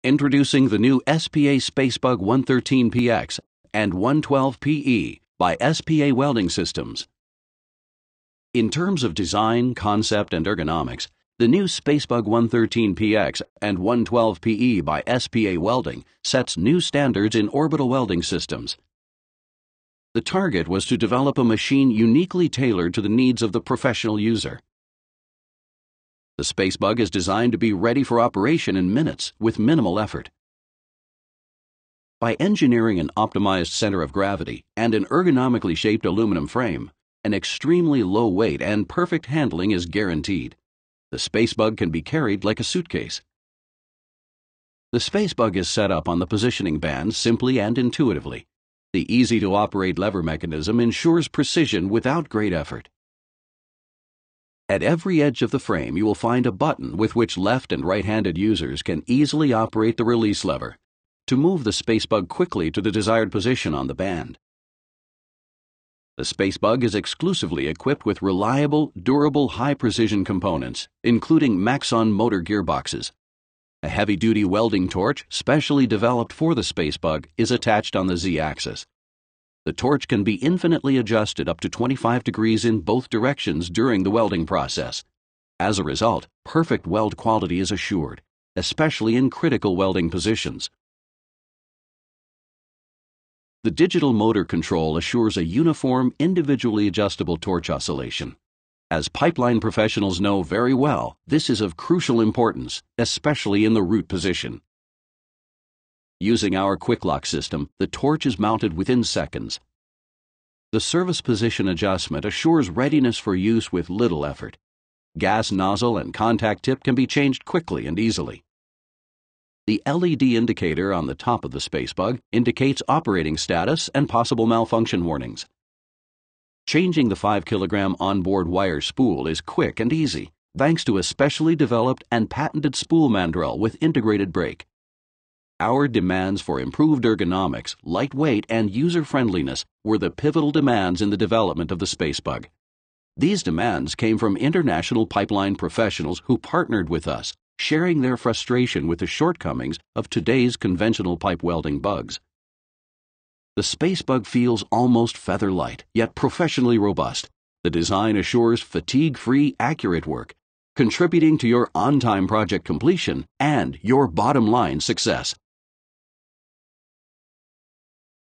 Introducing the new SPA Spacebug 113PX and 112PE by SPA Welding Systems. In terms of design, concept, and ergonomics, the new Spacebug 113PX and 112PE by SPA Welding sets new standards in orbital welding systems. The target was to develop a machine uniquely tailored to the needs of the professional user. The Spacebug is designed to be ready for operation in minutes with minimal effort. By engineering an optimized center of gravity and an ergonomically shaped aluminum frame, an extremely low weight and perfect handling is guaranteed. The Spacebug can be carried like a suitcase. The Spacebug is set up on the positioning band simply and intuitively. The easy-to-operate lever mechanism ensures precision without great effort. At every edge of the frame, you will find a button with which left and right-handed users can easily operate the release lever to move the Spacebug quickly to the desired position on the band. The Spacebug is exclusively equipped with reliable, durable, high-precision components, including Maxon motor gearboxes. A heavy-duty welding torch, specially developed for the Spacebug, is attached on the Z-axis. The torch can be infinitely adjusted up to 25 degrees in both directions during the welding process. As a result, perfect weld quality is assured, especially in critical welding positions. The digital motor control assures a uniform, individually adjustable torch oscillation. As pipeline professionals know very well, this is of crucial importance, especially in the root position. Using our quick lock system, the torch is mounted within seconds. The service position adjustment assures readiness for use with little effort. Gas nozzle and contact tip can be changed quickly and easily. The LED indicator on the top of the Spacebug indicates operating status and possible malfunction warnings. Changing the 5-kilogram onboard wire spool is quick and easy, thanks to a specially developed and patented spool mandrel with integrated brake. Our demands for improved ergonomics, lightweight, and user-friendliness were the pivotal demands in the development of the Spacebug. These demands came from international pipeline professionals who partnered with us, sharing their frustration with the shortcomings of today's conventional pipe welding bugs. The Spacebug feels almost feather-light, yet professionally robust. The design assures fatigue-free, accurate work, contributing to your on-time project completion and your bottom-line success.